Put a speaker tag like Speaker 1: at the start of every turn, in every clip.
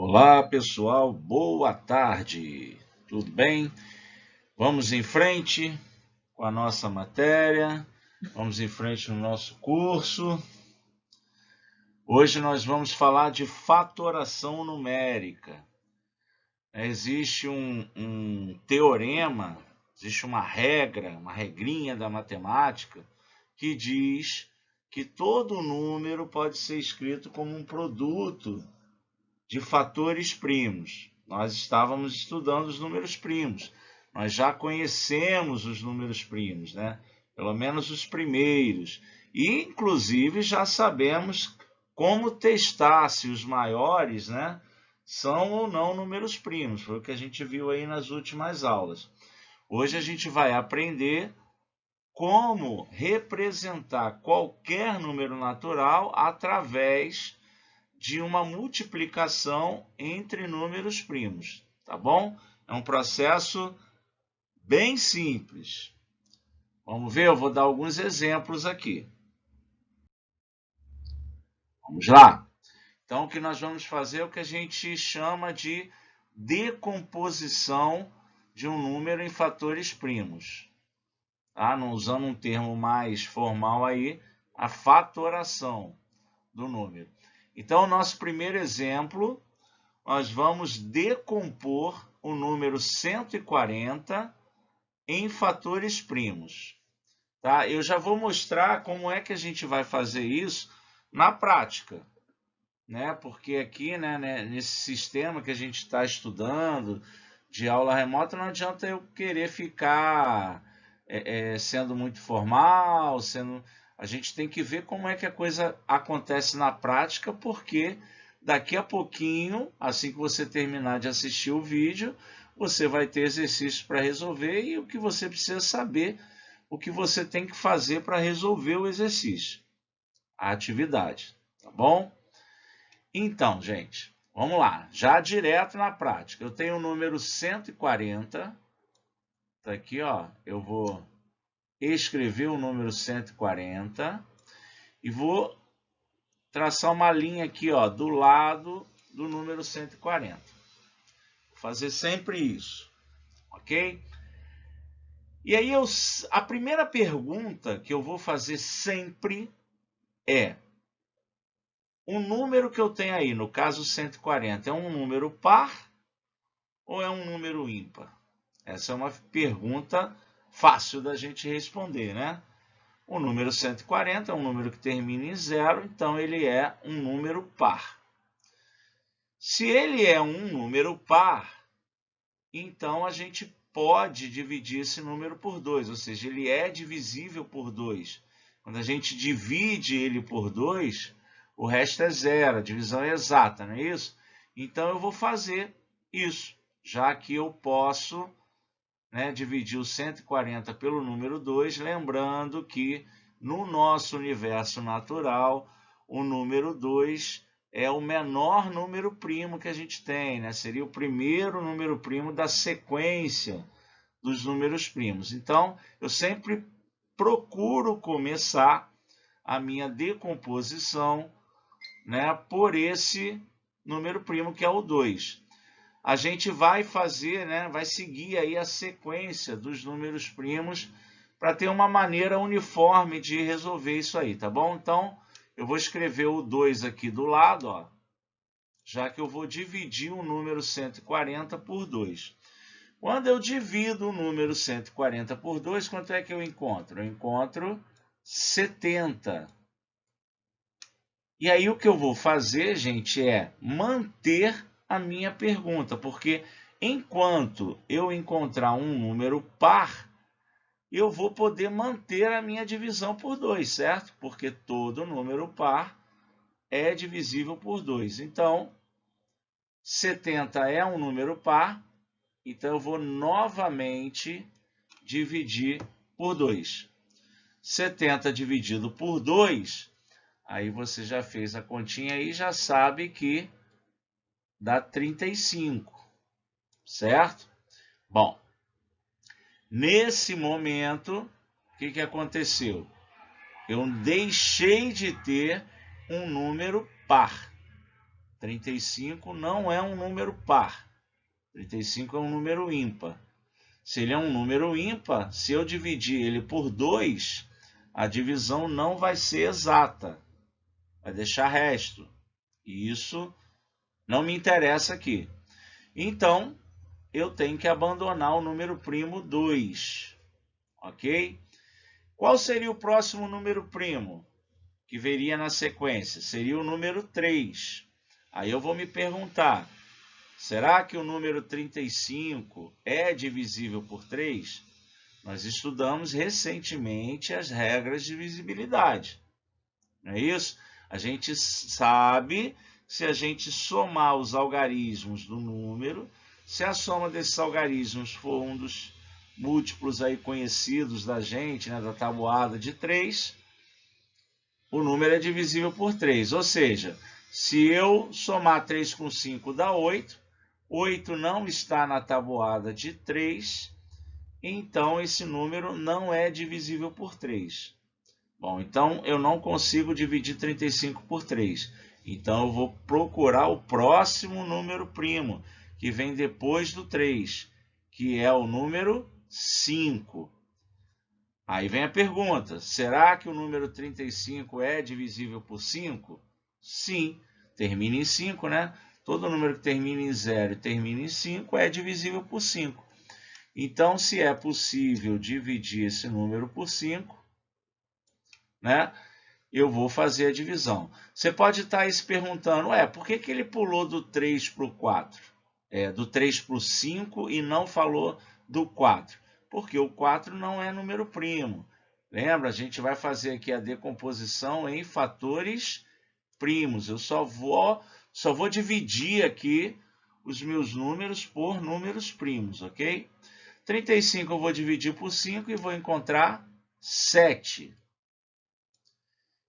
Speaker 1: Olá, pessoal, boa tarde. Tudo bem? Vamos em frente com a nossa matéria, vamos em frente no nosso curso. Hoje nós vamos falar de fatoração numérica. Existe um teorema, existe uma regra, uma regrinha da matemática que diz que todo número pode ser escrito como um produto de fatores primos. Nós estávamos estudando os números primos. Nós já conhecemos os números primos, né? Pelo menos os primeiros. E, inclusive, já sabemos como testar se os maiores, né, são ou não números primos. Foi o que a gente viu aí nas últimas aulas. Hoje a gente vai aprender como representar qualquer número natural através de uma multiplicação entre números primos, tá bom? É um processo bem simples. Vamos ver, eu vou dar alguns exemplos aqui. Vamos lá? Então, o que nós vamos fazer é o que a gente chama de decomposição de um número em fatores primos. Tá? Não usando um termo mais formal aí, a fatoração do número. Então, o nosso primeiro exemplo, nós vamos decompor o número 140 em fatores primos. Tá? Eu já vou mostrar como é que a gente vai fazer isso na prática, né? Porque aqui, né, nesse sistema que a gente está estudando de aula remota, não adianta eu querer ficar sendo muito formal, a gente tem que ver como é que a coisa acontece na prática, porque daqui a pouquinho, assim que você terminar de assistir o vídeo, você vai ter exercícios para resolver e o que você precisa saber, o que você tem que fazer para resolver o exercício, a atividade, tá bom? Então, gente, vamos lá, já direto na prática. Eu tenho o número 140, tá aqui, ó, eu vou escrever o número 140 e vou traçar uma linha aqui, ó, do lado do número 140. Vou fazer sempre isso, ok? E aí, a primeira pergunta que eu vou fazer sempre é: o número que eu tenho aí, no caso 140, é um número par ou é um número ímpar? Essa é uma pergunta fácil da gente responder, né? O número 140 é um número que termina em zero, então ele é um número par. Se ele é um número par, então a gente pode dividir esse número por 2, ou seja, ele é divisível por 2. Quando a gente divide ele por 2, o resto é zero, a divisão é exata, não é isso? Então eu vou fazer isso, já que eu posso, né, dividir o 140 pelo número 2, lembrando que no nosso universo natural, o número 2 é o menor número primo que a gente tem, né? Seria o primeiro número primo da sequência dos números primos. Então, eu sempre procuro começar a minha decomposição, né, por esse número primo que é o 2. A gente vai fazer, né, vai seguir aí a sequência dos números primos para ter uma maneira uniforme de resolver isso aí, tá bom? Então, eu vou escrever o 2 aqui do lado, ó, já que eu vou dividir o número 140 por 2. Quando eu divido o número 140 por 2, quanto é que eu encontro? Eu encontro 70. E aí o que eu vou fazer, gente, é manter a minha pergunta, porque enquanto eu encontrar um número par, eu vou poder manter a minha divisão por 2, certo? Porque todo número par é divisível por 2. Então, 70 é um número par, então eu vou novamente dividir por 2. 70 dividido por 2, aí você já fez a continha aí e já sabe que dá 35, certo? Bom, nesse momento, o que aconteceu? Eu deixei de ter um número par. 35 não é um número par. 35 é um número ímpar. Se ele é um número ímpar, se eu dividir ele por 2, a divisão não vai ser exata. Vai deixar resto. E isso não me interessa aqui. Então, eu tenho que abandonar o número primo 2. Ok? Qual seria o próximo número primo que viria na sequência? Seria o número 3. Aí eu vou me perguntar, será que o número 35 é divisível por 3? Nós estudamos recentemente as regras de divisibilidade. Não é isso? A gente sabe, se a gente somar os algarismos do número, se a soma desses algarismos for um dos múltiplos aí conhecidos da gente, né, da tabuada de 3, o número é divisível por 3. Ou seja, se eu somar 3 com 5 dá 8, 8 não está na tabuada de 3, então esse número não é divisível por 3. Bom, então eu não consigo dividir 35 por 3. Então eu vou procurar o próximo número primo, que vem depois do 3, que é o número 5. Aí vem a pergunta, será que o número 35 é divisível por 5? Sim, termina em 5, né? Todo número que termina em 0 e termina em 5 é divisível por 5. Então, se é possível dividir esse número por 5, né, eu vou fazer a divisão. Você pode estar aí se perguntando, por que ele pulou do 3 para o 4? Do 3 para o 5 e não falou do 4? Porque o 4 não é número primo. Lembra? A gente vai fazer aqui a decomposição em fatores primos. Eu só vou dividir aqui os meus números por números primos, ok? 35 eu vou dividir por 5 e vou encontrar 7.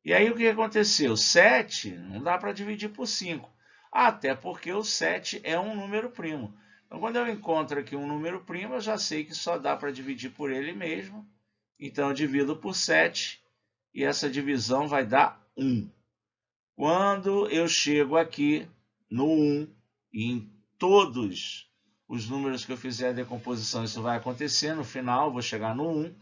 Speaker 1: E aí o que aconteceu? 7 não dá para dividir por 5. Até porque o 7 é um número primo. Então, quando eu encontro aqui um número primo, eu já sei que só dá para dividir por ele mesmo. Então, eu divido por 7 e essa divisão vai dar 1. Quando eu chego aqui no 1, e em todos os números que eu fizer a decomposição, isso vai acontecer, no final, vou chegar no 1,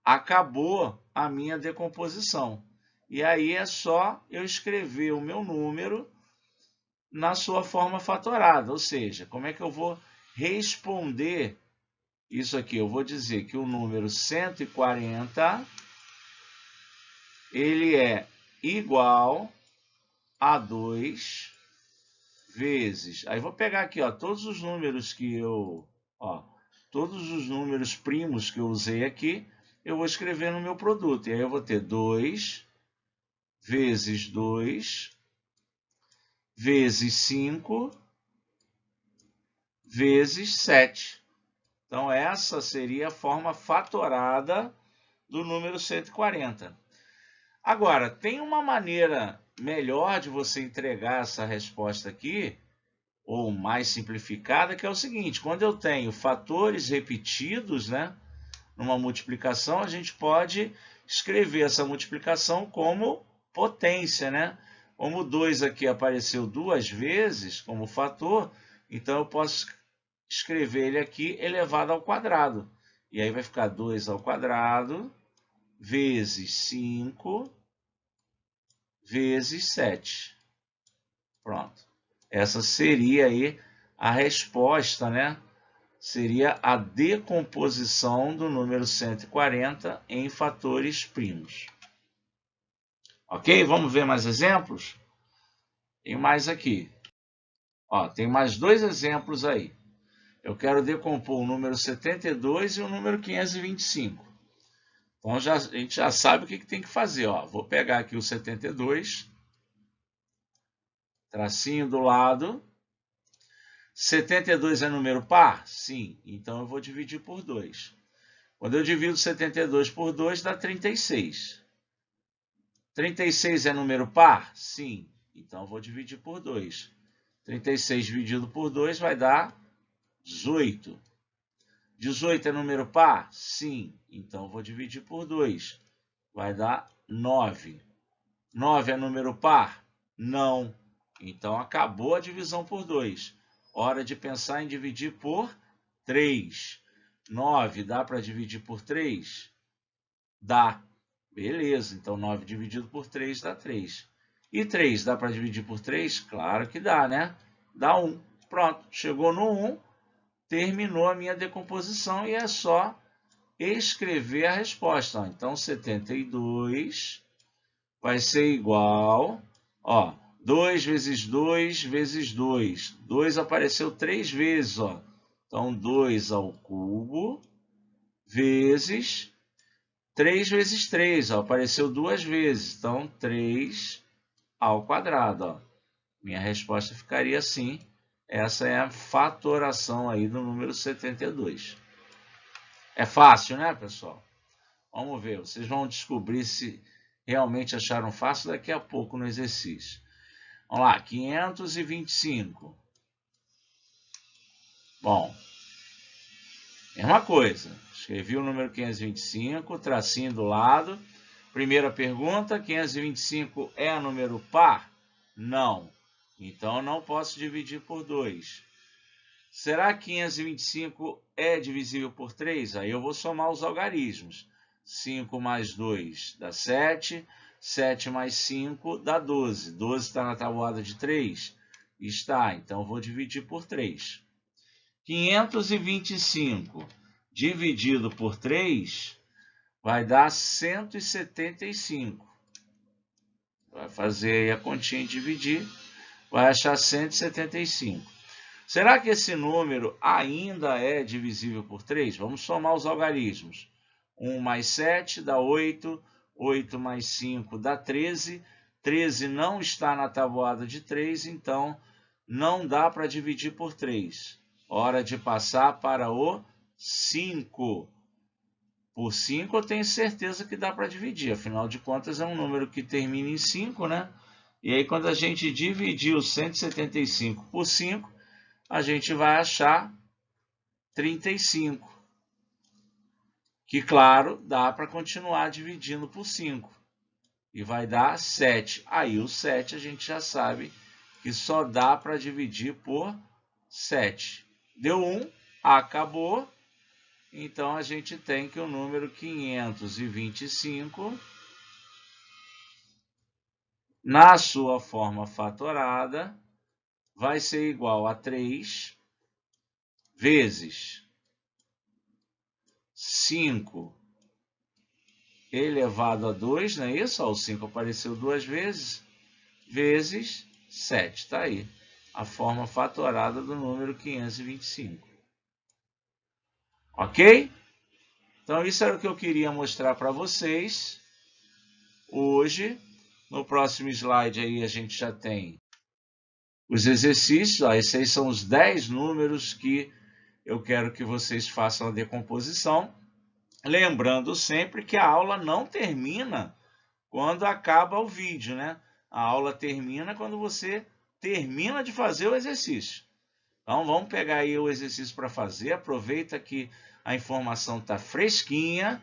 Speaker 1: acabou a minha decomposição. E aí é só eu escrever o meu número na sua forma fatorada, ou seja, como é que eu vou responder isso aqui? Eu vou dizer que o número 140 ele é igual a 2 vezes... Aí vou pegar aqui, todos os números que eu... todos os números primos que eu usei aqui, eu vou escrever no meu produto. E aí eu vou ter 2 vezes 2 vezes 5 vezes 7. Então, essa seria a forma fatorada do número 140. Agora, tem uma maneira melhor de você entregar essa resposta aqui, ou mais simplificada, que é o seguinte: quando eu tenho fatores repetidos, né, numa multiplicação, a gente pode escrever essa multiplicação como potência, né? Como 2 aqui apareceu 2 vezes como fator, então eu posso escrever ele aqui elevado ao quadrado. E aí vai ficar 2 ao quadrado vezes 5 vezes 7. Pronto. Essa seria aí a resposta, né? Seria a decomposição do número 140 em fatores primos. Ok? Vamos ver mais exemplos? Tem mais aqui. Tem mais 2 exemplos aí. Eu quero decompor o número 72 e o número 525. Então, a gente já sabe o que tem que fazer. Vou pegar aqui o 72, tracinho do lado. 72 é número par? Sim. Então, eu vou dividir por 2. Quando eu divido 72 por 2, dá 36. 36 é número par? Sim. Então, eu vou dividir por 2. 36 dividido por 2 vai dar 18. 18 é número par? Sim. Então, eu vou dividir por 2. Vai dar 9. 9 é número par? Não. Então, acabou a divisão por 2. Hora de pensar em dividir por 3. 9 dá para dividir por 3? Dá. Beleza, então 9 dividido por 3 dá 3. E 3 dá para dividir por 3? Claro que dá, né? Dá 1. Pronto, chegou no 1, terminou a minha decomposição e é só escrever a resposta. Então, 72 vai ser igual, 2 vezes 2 vezes 2. 2 apareceu 3 vezes, Então, 2 ao cubo vezes 3 vezes 3, apareceu 2 vezes. Então, 3 ao quadrado, Minha resposta ficaria assim. Essa é a fatoração aí do número 72. É fácil, né, pessoal? Vamos ver, vocês vão descobrir se realmente acharam fácil daqui a pouco no exercício. Vamos lá, 525. Bom, mesma coisa. Escrevi o número 525, tracinho do lado. Primeira pergunta, 525 é número par? Não. Então, não posso dividir por 2. Será que 525 é divisível por 3? Aí eu vou somar os algarismos. 5 mais 2 dá 7. 7 mais 5 dá 12. 12 está na tabuada de 3? Está, então eu vou dividir por 3. 525 dividido por 3 vai dar 175. Vai fazer aí a continha e dividir, vai achar 175. Será que esse número ainda é divisível por 3? Vamos somar os algarismos. 1 mais 7 dá 8, 8 mais 5 dá 13, 13 não está na tabuada de 3, então não dá para dividir por 3. Hora de passar para o 5. Por 5 eu tenho certeza que dá para dividir, afinal de contas é um número que termina em 5, né? E aí quando a gente dividir o 175 por 5, a gente vai achar 35. Que, claro, dá para continuar dividindo por 5. E vai dar 7. Aí o 7 a gente já sabe que só dá para dividir por 7. Deu 1, acabou. Então, a gente tem que o número 525, na sua forma fatorada, vai ser igual a 3 vezes 5 elevado a 2, não é isso? O 5 apareceu 2 vezes, vezes 7. Está aí a forma fatorada do número 525. Ok? Então, isso era o que eu queria mostrar para vocês hoje. No próximo slide aí a gente já tem os exercícios. Esses aí são os 10 números que eu quero que vocês façam a decomposição. Lembrando sempre que a aula não termina quando acaba o vídeo, né? A aula termina quando você termina de fazer o exercício. Então, vamos pegar aí o exercício para fazer. Aproveita que a informação está fresquinha.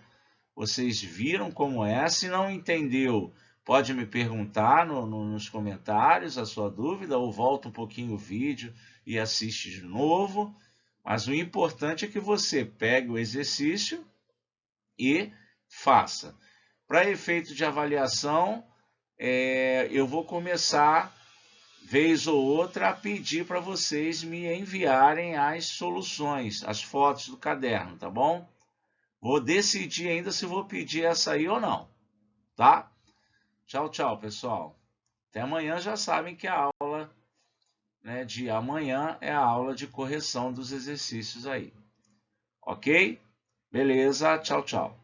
Speaker 1: Vocês viram como é. Se não entendeu, pode me perguntar nos comentários a sua dúvida, ou volta um pouquinho o vídeo e assiste de novo. Mas o importante é que você pegue o exercício e faça. Para efeito de avaliação, eu vou começar, vez ou outra, a pedir para vocês me enviarem as soluções, as fotos do caderno, tá bom? Vou decidir ainda se vou pedir essa aí ou não, tá? Tchau, tchau, pessoal. Até amanhã. Já sabem que a aula, né, de amanhã é a aula de correção dos exercícios aí. Ok? Beleza? Tchau, tchau.